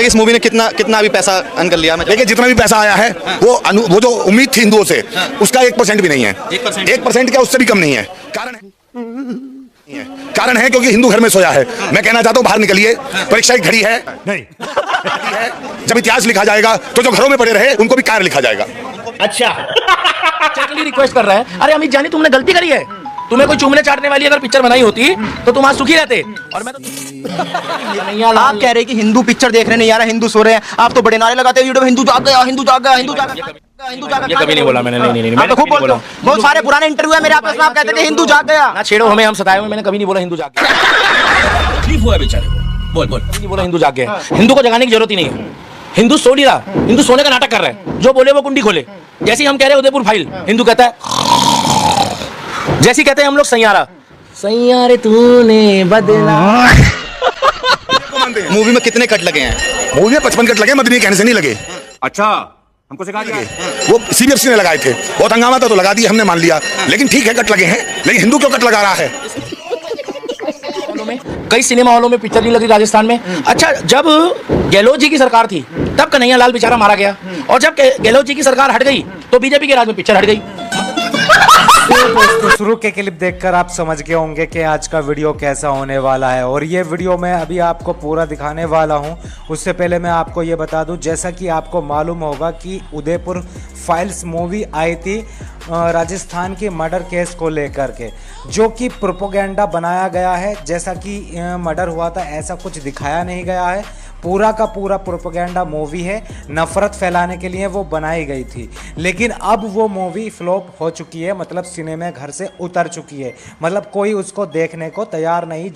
इस मूवी ने कितना भी पैसा अर्न कर लिया? देखिए जितना भी पैसा आया है वो जो उम्मीद थी हिंदुओं से उसका 1% भी नहीं है। 1% क्या, उससे भी कम नहीं है। कारण है क्योंकि हिंदू घर में सोया है। मैं कहना चाहता हूँ बाहर निकलिए, परीक्षा एक घड़ी है नहीं जब इतिहास लिखा जाएगा तो जो घरों में पड़े रहे उनको भी कार्य लिखा जाएगा। अच्छा रिक्वेस्ट कर रहा है, अरे अमित जानी तुमने गलती करी है, तुम्हें कोई चूमने चाटने वाली अगर पिक्चर बनाई होती तो तुम आज सुखी रहते। और मैं तो आप कह रहे कि हिंदू पिक्चर देखने नहीं आ रहा, हिंदू सो रहे हैं, आप तो बड़े नारे लगाते हो यूट्यूब हिंदू जाग गया, हिंदू जाग गया, हिंदू जाग गया, हिंदू जाग गया। कभी नहीं बोला मैंने, नहीं आप तो खूब बोलते हो, बहुत सारे पुराने इंटरव्यू है मेरे आपस में, आप कहते थे हिंदू जाग गया। ना छेड़ो हमें, हम सताए हुए, मैंने कभी नहीं बोला हिंदू जाग गया। तकलीफ हुआ बेचारे को, बोल नहीं बोला हिंदू जाग गया। हिंदू को जगाने की जरूरत ही नहीं है, हिंदू सो नहीं रहा, हिंदू सोने का नाटक कर रहा है। जो बोले वो कुंडी खोले, जैसे हम कह रहे हैं उदयपुर फाइल, हिंदू कहता है, जैसे कहते हैं हम लोग सैयारा, सैयारे तूने बदला। मूवी में कितने कट लगे हैं? मूवी में 55 कट लगे, मदनी कहने से नहीं लगे। अच्छा, हमको सिखा दिए। वो सीबीएफसी ने लगाए थे, बहुत हंगामा था तो लगा दिए, हमने मान लिया। लेकिन ठीक है कट लगे हैं, लेकिन हिंदू क्यों कट लगा रहा है? कई सिनेमा हॉलों में पिक्चर नहीं लगी राजस्थान में। अच्छा, जब गहलोत जी की सरकार थी तब कन्हैया लाल बेचारा मारा गया, और जब गहलोत जी की सरकार हट गई तो बीजेपी के राज में पिक्चर हट गई। दोस्तों शुरू के क्लिप देखकर आप समझ गए होंगे कि आज का वीडियो कैसा होने वाला है, और ये वीडियो मैं अभी आपको पूरा दिखाने वाला हूं। उससे पहले मैं आपको ये बता दूं, जैसा कि आपको मालूम होगा कि उदयपुर फाइल्स मूवी आई थी राजस्थान के मर्डर केस को लेकर के, जो कि प्रोपेगेंडा बनाया गया है। जैसा कि मर्डर हुआ था ऐसा कुछ दिखाया नहीं गया है, पूरा का पूरा प्रोपेगेंडा मूवी है, नफरत फैलाने के लिए वो बनाई गई थी। लेकिन अब वो मूवी फ्लॉप हो चुकी है, मतलब सिनेमा घर से उतर चुकी है, मतलब कोई उसको देखने को तैयार नहीं।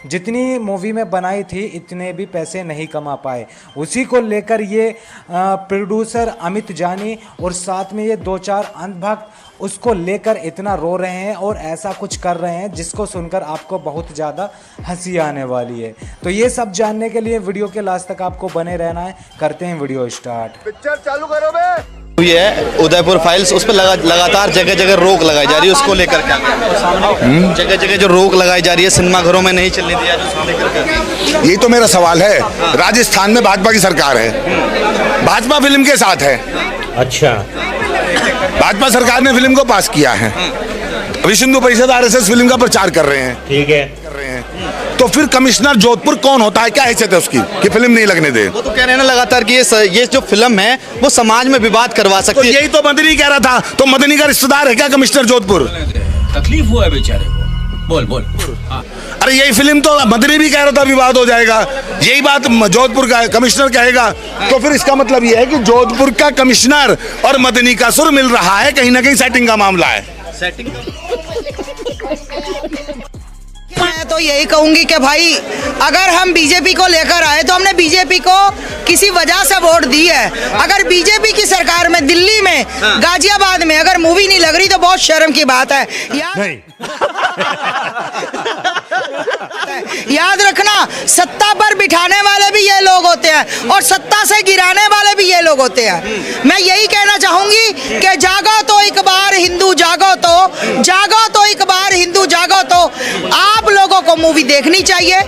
जितनी मूवी में बनाई थी इतने भी पैसे नहीं कमा पाए। उसी को लेकर ये प्रोड्यूसर अमित जानी और साथ में ये 2-4 अंधभक्त उसको लेकर इतना रो रहे हैं और ऐसा कुछ कर रहे हैं जिसको सुनकर आपको बहुत ज़्यादा हंसी आने वाली है। तो ये सब जानने के लिए वीडियो के लास्ट तक आपको बने रहना है। करते हैं वीडियो स्टार्ट। पिक्चर चालू करो बे। ये है उदयपुर फाइल्स, उस पर लगातार जगह जगह रोक लगाई जा रही है। उसको लेकर क्या जगह जगह जो रोक लगाई जा रही है, सिनेमा घरों में नहीं चलने दिया, यही तो मेरा सवाल है। राजस्थान में भाजपा की सरकार है, भाजपा फिल्म के साथ है। अच्छा, भाजपा सरकार ने फिल्म को पास किया है, विश्व हिंदू परिषद आरएसएस फिल्म का प्रचार कर रहे हैं, ठीक है, कर रहे हैं। तो फिर कमिश्नर जोधपुर कौन होता है, क्या हैसियत है उसकी कि फिल्म नहीं लगने दे? वो तो कह रहे हैं ना लगातार कि ये जो फिल्म है वो समाज में विवाद करवा सकती है। यही तो मदनी कह रहा था, तो मदनी का रिश्तेदार है क्या कमिश्नर जोधपुर? तकलीफ हुआ है बेचारे को, बोल। अरे यही फिल्म तो मदनी भी कह रहा था विवाद हो जाएगा, यही बात जोधपुर का कमिश्नर कहेगा, तो फिर इसका मतलब ये है कि जोधपुर का कमिश्नर और मदनी का सुर मिल रहा है, कहीं ना कहीं सेटिंग का मामला है। सेटिंग मैं तो यही कहूंगी कि भाई अगर हम बीजेपी को लेकर आए तो हमने बीजेपी को किसी वजह से वोट दी है। अगर बीजेपी की सरकार में दिल्ली में गाजियाबाद में अगर मूवी नहीं लग रही तो बहुत शर्म की बात है। याद रखना, सत्ता पर बिठाने वाले भी ये लोग होते हैं और सत्ता से गिराने वाले भी ये लोग होते हैं। मैं यही कहना चाहूंगी कि जागो तो एक बार हिंदू, जागो तो एक बार हिंदू, जागो तो आप लोगों को मूवी देखनी चाहिए।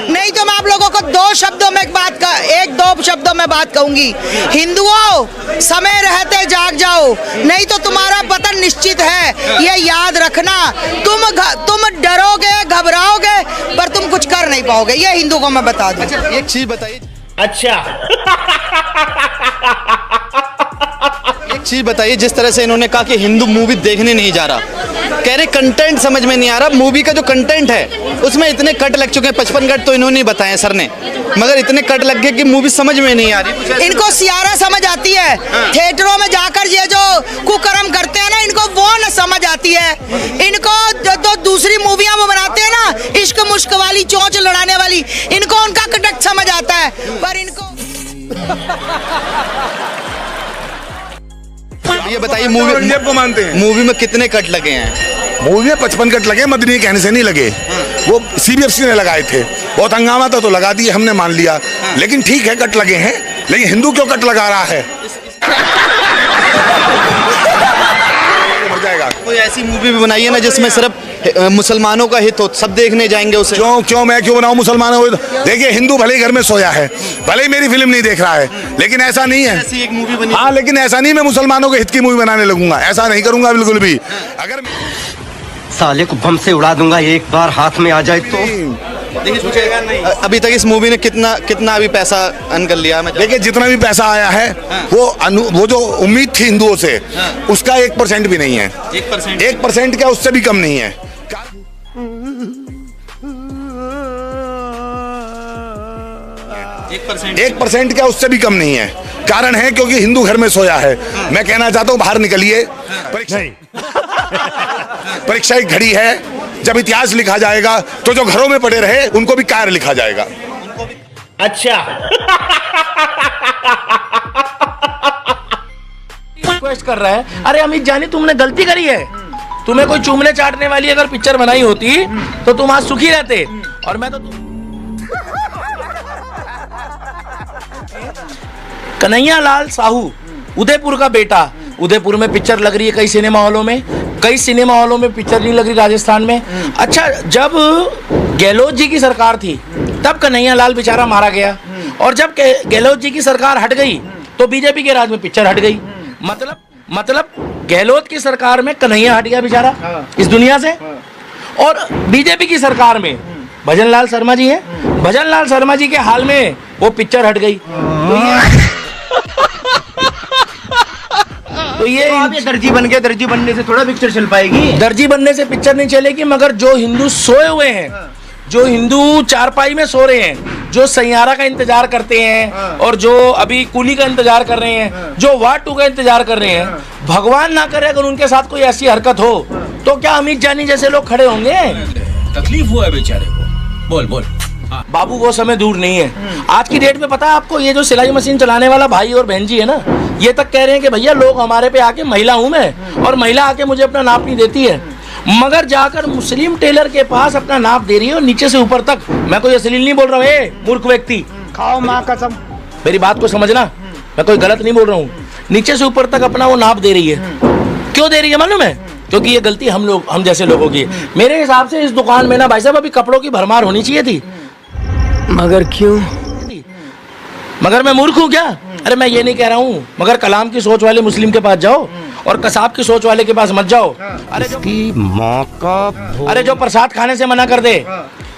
नहीं तो मैं आप लोगों को 2 शब्दों में बात कहूंगी, हिंदुओं समय रहते जाग जाओ, नहीं तो तुम्हारा पतन निश्चित है। ये याद रखना, तुम डरोगे, घबराओगे, पर तुम कुछ कर नहीं पाओगे। ये हिंदू को मैं बता दूं। एक चीज बताइए, एक चीज बताइए, जिस तरह से इन्होंने कहा कि हिंदू मूवी देखने नहीं जा रहा, कह रहे कंटेंट समझ में नहीं आ रहा। मूवी का जो कंटेंट है उसमें इतने कट लग चुके हैं, 55 कट तो इन्होंने बताए सर ने, मगर इतने कट लग गए कि मूवी समझ में नहीं आ रही। इनको सियारा समझ आती है, थिएटरों में जाकर ये जो कुकर्म करते हैं ना, इनको वो न समझ आती है। इनको जो दूसरी मूवियां वो बनाते हैं ना, इश्क मुश्क वाली, चोंच लड़ाने वाली, इनको उनका कटक समझ आता है, पर इनको ये बताइए मूवी को मानते हैं, मूवी में कितने कट लगे हैं? मूवी में 55 कट लगे, मदनी कहने से नहीं लगे। वो सीबीएफसी ने लगाए थे, बहुत हंगामा था तो लगा दिए, हमने मान लिया। लेकिन ठीक है कट लगे हैं, लेकिन हिंदू क्यों कट लगा रहा है? मर जाएगा। कोई ऐसी मूवी भी बनाई है ना जिसमें सिर्फ मुसलमानों का हित हो, सब देखने जाएंगे उसे। क्यों मैं क्यों बनाऊं मुसलमानों को? देखिए हिंदू भले ही घर में सोया है, भले ही मेरी फिल्म नहीं देख रहा है, लेकिन ऐसा नहीं है। ऐसी एक मूवी बनी। हाँ, लेकिन ऐसा नहीं मैं मुसलमानों के हित की मूवी बनाने लगूंगा, ऐसा नहीं करूंगा बिल्कुल भी। अगर साले को बम से उड़ा दूंगा एक बार हाथ में आ जाए तो। अभी तक इस मूवी ने कितना अभी पैसा अर्न कर लिया? मैं देखिए जितना भी पैसा आया है वो जो उम्मीद थी हिंदुओं से उसका 1% भी नहीं है। 1% क्या, उससे भी कम नहीं है। 1% क्या, उससे भी कम नहीं है। कारण है क्योंकि हिंदू घर में सोया है। मैं कहना चाहता हूँ बाहर निकलिए। परीक्षा एक घड़ी है, जब इतिहास लिखा जाएगा तो जो घरों में पड़े रहे उनको भी कायर लिखा जाएगा। अच्छा रिक्वेस्ट कर रहा है, अरे अमित जानी तुमने गलती करी है। तुम्हें कोई चूमने चाटने वाली अगर पिक्चर बनाई होती तो तुम आज सुखी रहते, और मैं तो कन्हैया लाल साहू उदयपुर का बेटा। उदयपुर में पिक्चर लग रही है कई सिनेमा हॉलों में, कई सिनेमा हॉलों में पिक्चर नहीं लग रही राजस्थान में। अच्छा, जब गहलोत जी की सरकार थी तब कन्हैया लाल बेचारा मारा गया, और जब गहलोत जी की सरकार हट गई तो बीजेपी के राज में पिक्चर हट गई। मतलब गहलोत की सरकार में कन्हैया हट गया बेचारा इस दुनिया से, और बीजेपी की सरकार में भजनलाल शर्मा जी हैं। भजनलाल शर्मा जी के हाल में वो पिक्चर हट गई। तो ये दर्जी बन गया, दर्जी बनने से थोड़ा पिक्चर चल पाएगी। दर्जी बनने से पिक्चर नहीं चलेगी, मगर जो हिंदू सोए हुए हैं, जो हिंदू चारपाई में सो रहे हैं, जो सैयारा का इंतजार करते हैं, और जो अभी कूली का इंतजार कर रहे हैं, जो वार्ड 2 का इंतजार कर रहे हैं, भगवान ना करे अगर उनके साथ कोई ऐसी हरकत हो तो क्या अमित जानी जैसे लोग खड़े होंगे? तकलीफ हुआ है बेचारे को। बोल बाबू वो समय दूर नहीं है। आज की डेट में पता है आपको, ये जो सिलाई मशीन चलाने वाला भाई और बहन जी है ना, ये तक कह रहे हैं कि भैया लोग हमारे पे आके, महिला हूं मैं, और महिला आके मुझे अपना नाप नहीं देती है, मगर जाकर मुस्लिम टेलर के पास अपना नाप दे रही है, और नीचे से ऊपर तक। मैं कोई अश्लील नहीं बोल रहा हूँ, मूर्ख व्यक्ति, खाओ माँ कसम, मेरी बात को समझना, मैं कोई गलत नहीं बोल रहा हूँ। नीचे से ऊपर तक अपना वो नाप दे रही है। क्यों दे रही है मालूम है? क्योंकि ये गलती हम जैसे लोगों की है। मेरे हिसाब से इस दुकान में ना भाई साहब अभी कपड़ों की भरमार होनी चाहिए थी। मगर क्यों? मगर मैं मूर्ख हूँ क्या? अरे मैं ये नहीं कह रहा हूँ, मगर कलाम की सोच वाले मुस्लिम के पास जाओ और कसाब की सोच वाले के पास मत जाओ। अरे जो प्रसाद खाने से मना कर दे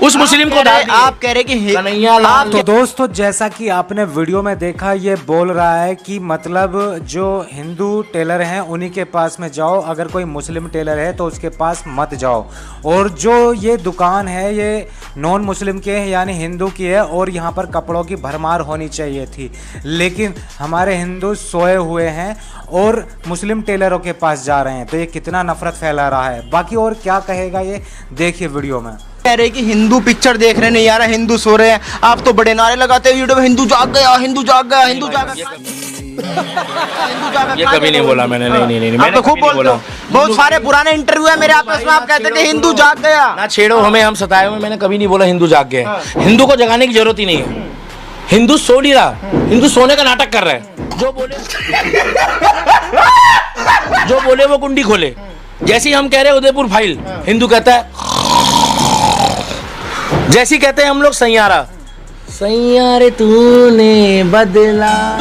उस मुस्लिम को आप कह रहे कि कन्हैया लाल। तो दोस्तों जैसा कि आपने वीडियो में देखा, ये बोल रहा है कि मतलब जो हिंदू टेलर हैं उन्हीं के पास में जाओ, अगर कोई मुस्लिम टेलर है तो उसके पास मत जाओ। और जो ये दुकान है ये नॉन मुस्लिम के है, यानी हिंदू की है, और यहाँ पर कपड़ों की भरमार होनी चाहिए थी, लेकिन हमारे हिंदू सोए हुए हैं और मुस्लिम टेलरों के पास जा रहे हैं। तो ये कितना नफरत फैला रहा है। बाकी और क्या कहेगा ये देखिए वीडियो में। कह रहे कि हिंदू पिक्चर देखने नहीं आ रहा, हिंदू सो रहे हैं। आप तो बड़े नारे लगाते हो यूट्यूब में, हिंदू जाग गया, हिंदू जाग गया, हिंदू जाग गया। ये कभी नहीं बोला मैंने, नहीं आप तो खूब बोलते हो। बहुत सारे पुराने इंटरव्यू है मेरे आपस में, आप कहते थे हिंदू जाग गया। ना छेड़ो हमें, हम सताए हुए। मैंने कभी नहीं बोला हिंदू जाग गया। हिंदू को जगाने की जरूरत ही नहीं है। हिंदू सो नहीं रहा, हिंदू सोने का नाटक कर रहा है। जो बोले वो कुंडी खोले। जैसे ही हम कह रहे हैं उदयपुर फाइल, हिंदू कहता है। जैसी कहते हैं हम लोग सैयारा, सैयारे तूने बदला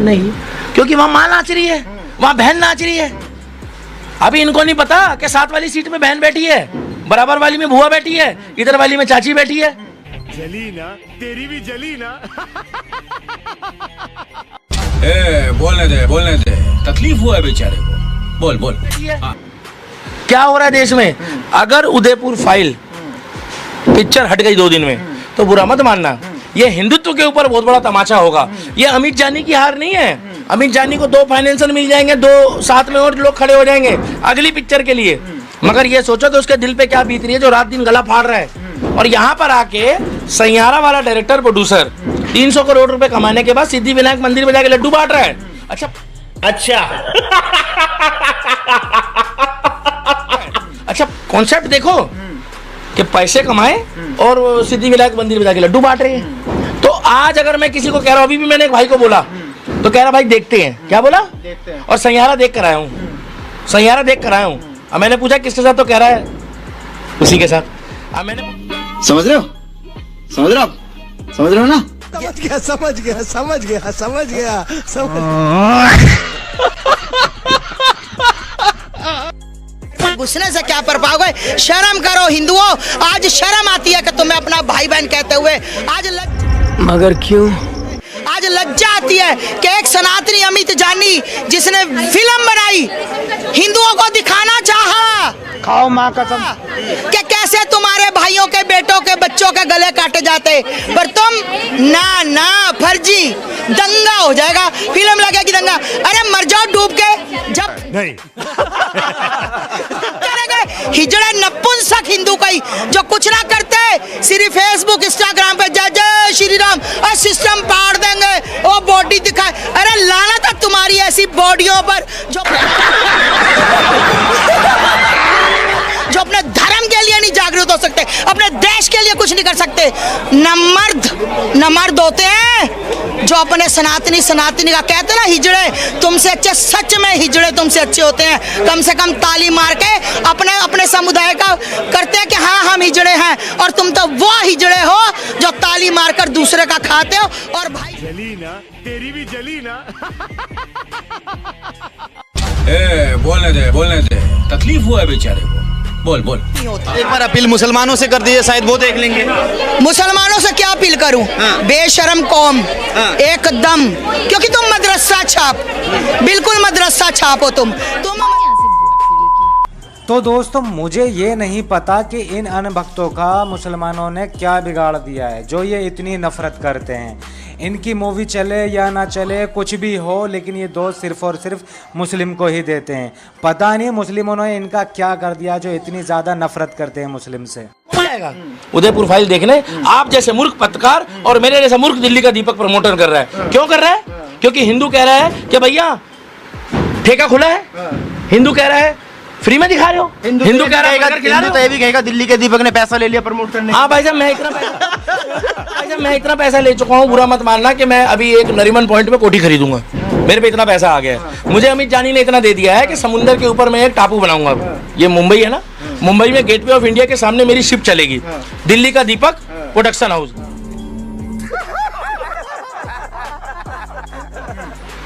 नहीं, क्योंकि वहां माँ नाच रही है, वहां बहन नाच रही है। अभी इनको नहीं पता कि साथ वाली सीट में बहन बैठी है, बराबर वाली में बुआ बैठी है, इधर वाली में चाची बैठी है। जली ना, तेरी भी जली ना। बोलने दे, तकलीफ हुआ है बेचारे को। बोल क्या हो रहा है देश में? अगर उदयपुर फाइल पिक्चर हट गई 2 दिन में तो बुरा मत मानना, ये हिंदुत्व के ऊपर बहुत बड़ा तमाचा होगा। ये अमित जानी की हार नहीं है। अमित जानी को 2 फाइनेंशियल मिल जाएंगे, 2 साथ में और लोग खड़े हो जाएंगे अगली पिक्चर के लिए। मगर ये सोचो कि उसके दिल पे क्या बीत रही है जो रात दिन गला फाड़ रहा है। और यहाँ पर आके सैयारा वाला डायरेक्टर प्रोड्यूसर 300 करोड़ रुपए कमाने के बाद सिद्धि विनायक मंदिर में जाके लड्डू बांट रहा है। अच्छा कॉन्सेप्ट देखो कि पैसे कमाए और सिद्धि विनायक मंदिर में जाके लड्डू बांट रहे हैं। तो आज अगर मैं किसी को कह रहा हूँ, अभी भी मैंने एक भाई को बोला तो कह रहा भाई देखते हैं। क्या बोला? देखते हैं। और सैयारा देख कर आया हूँ, सैयारा देख कर आया हूँ। अब मैंने पूछा किसके साथ, तो कह रहा है उसी के साथ। अब मैंने समझ रहे हो, समझ रहे हो आप, समझ रहे हो ना? समझ गया। घुसने से क्या पर पाओगे? शर्म करो हिंदुओं, आज शर्म आती है कि तुम्हें अपना भाई बहन कहते हुए। मगर क्यों? आज लज्जा आती है कि एक सनातनी अमित जानी जिसने फिल्म बनाई, हिंदुओं को दिखाना चाहा, खाओ माँ कसम, कि कैसे तुम्हारे भाइयों के बेटों के बच्चों के गले काटे जाते, पर तुम ना फर्जी, दंगा हो जाएगा, फिल्म लगेगी दंगा। अरे मर जाओ डूब के, जब नहीं हिजड़े नपुंसक हिंदू कई जो कुछ ना करते, सिर्फ फेसबुक इंस्टाग्राम पे जय जय श्री राम और सिस्टम पाड़ देंगे, वो बॉडी दिखाए। अरे लानत है तुम्हारी ऐसी बॉडियों पर जो अपने धर्म के लिए नहीं जागरूक हो सकते, अपने देश के लिए कुछ नहीं कर सकते। न मर्द होते हैं जो अपने सनातनी का कहते हैं ना, हिजड़े तुमसे अच्छे, सच में हिजड़े तुमसे अच्छे होते हैं। कम से कम ताली मार के अपने समुदाय का करते हैं कि हाँ हम हिजड़े हैं, और तुम तो वो हिजड़े हो जो ताली मारकर दूसरे का खाते हो। और भाई जली ना, तेरी भी जली ना। बोलने दे, तकलीफ हुआ है बेचारे को, बोल। एक बार अपील मुसलमानों से कर दीजिए, शायद वो देख लेंगे। मुसलमानों से क्या अपील करूं? बेशरम कौम, एकदम, क्योंकि तुम मदरसा छाप, बिल्कुल मदरसा छाप हो तुम। तो दोस्तों मुझे ये नहीं पता कि इन अनभक्तों का मुसलमानों ने क्या बिगाड़ दिया है जो ये इतनी नफरत करते हैं। इनकी मूवी चले या ना चले, कुछ भी हो, लेकिन ये दोस्त सिर्फ और सिर्फ मुस्लिम को ही देते हैं। पता नहीं मुस्लिमों ने इनका क्या कर दिया जो इतनी ज़्यादा नफरत करते हैं मुस्लिम से। उदयपुर फाइल देखने आप जैसे मूर्ख पत्रकार और मेरे जैसा मूर्ख दिल्ली का दीपक प्रमोटर कर रहा है। क्यों कर रहा है? क्योंकि हिंदू कह रहा है कि भैया ठेका खुला है, हिंदू कह रहा है फ्री में दिखा रहे हो, हिंदू कह रहा है हिंदू तो ये भी कहेगा दिल्ली के दीपक ने पैसा ले लिया प्रमोट करने। हाँ भाई साहब, मैं इतना पैसा ले चुका हूँ, बुरा मत मानना कि मैं अभी एक नरीमन पॉइंट पे कोठी खरीदूंगा, मेरे पे इतना पैसा आ गया है। मुझे अमित जानी ने इतना दे दिया है कि समुंदर के ऊपर मैं एक टापू बनाऊंगा। ये मुंबई है ना, मुंबई में गेटवे ऑफ इंडिया के सामने मेरी शिप चलेगी, दिल्ली का दीपक प्रोडक्शन हाउस।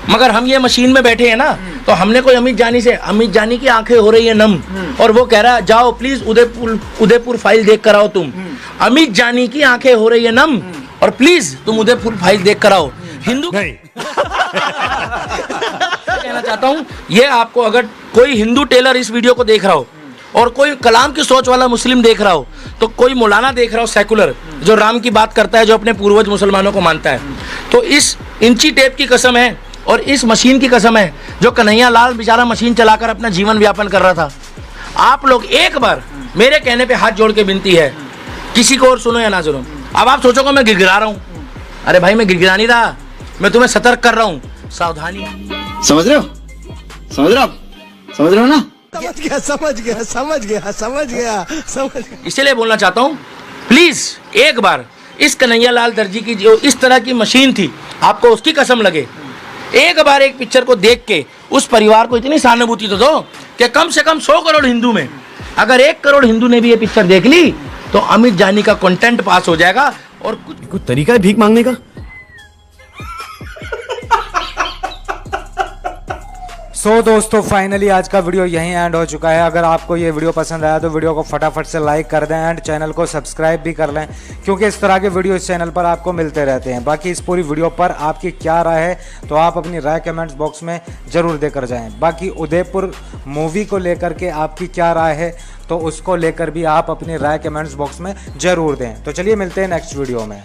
मगर हम ये मशीन में बैठे हैं ना, तो हमने कोई अमित जानी की आंखें हो रही है नम, और वो कह रहा है जाओ प्लीज उदयपुर फाइल देख कर आओ तुम। अमित जानी की आंखें हो रही है नम, और प्लीज तुम उदयपुर फाइल देख कर आओ। हिंदू नहीं कहना चाहता हूं, ये आपको अगर कोई हिंदू टेलर इस वीडियो को देख रहा हो और कोई कलाम की सोच वाला मुस्लिम देख रहा हो, तो कोई मौलाना देख रहा हो सेकुलर जो राम की बात करता है, जो अपने पूर्वज मुसलमानों को मानता है, तो इस इंची टेप की कसम है और इस मशीन की कसम है जो कन्हैया लाल बेचारा मशीन चलाकर अपना जीवन व्यापन कर रहा था। आप लोग एक बार मेरे कहने पे हाथ जोड़ के विनती है, किसी को और सुनो या ना सुनो। अब आप सोचोगे मैं गिड़गिड़ा रहा हूँ, अरे भाई मैं गिड़गिड़ा नहीं रहा, मैं तुम्हें सतर्क कर रहा हूँ, सावधानी। समझ रहे हो, समझ रहे हो ना? समझ गया। इसलिए बोलना चाहता हूँ, प्लीज एक बार इस कन्हैया लाल दर्जी की जो इस तरह की मशीन थी, आपको उसकी कसम लगे, एक बार एक पिक्चर को देख के उस परिवार को इतनी सहानुभूति तो दो कि कम से कम 100 करोड़ हिंदू में अगर 1 करोड़ हिंदू ने भी ये पिक्चर देख ली तो अमित जानी का कंटेंट पास हो जाएगा। और कुछ तरीका है भीख मांगने का। सो दोस्तों फाइनली आज का वीडियो यहीं एंड हो चुका है। अगर आपको ये वीडियो पसंद आया तो वीडियो को फटाफट से लाइक कर दें एंड चैनल को सब्सक्राइब भी कर लें, क्योंकि इस तरह के वीडियो इस चैनल पर आपको मिलते रहते हैं। बाकी इस पूरी वीडियो पर आपकी क्या राय है तो आप अपनी राय कमेंट्स बॉक्स में ज़रूर देकर जाएँ। बाकी उदयपुर मूवी को लेकर के आपकी क्या राय है तो उसको लेकर भी आप अपनी राय कमेंट्स बॉक्स में ज़रूर दें। तो चलिए मिलते हैं नेक्स्ट वीडियो में।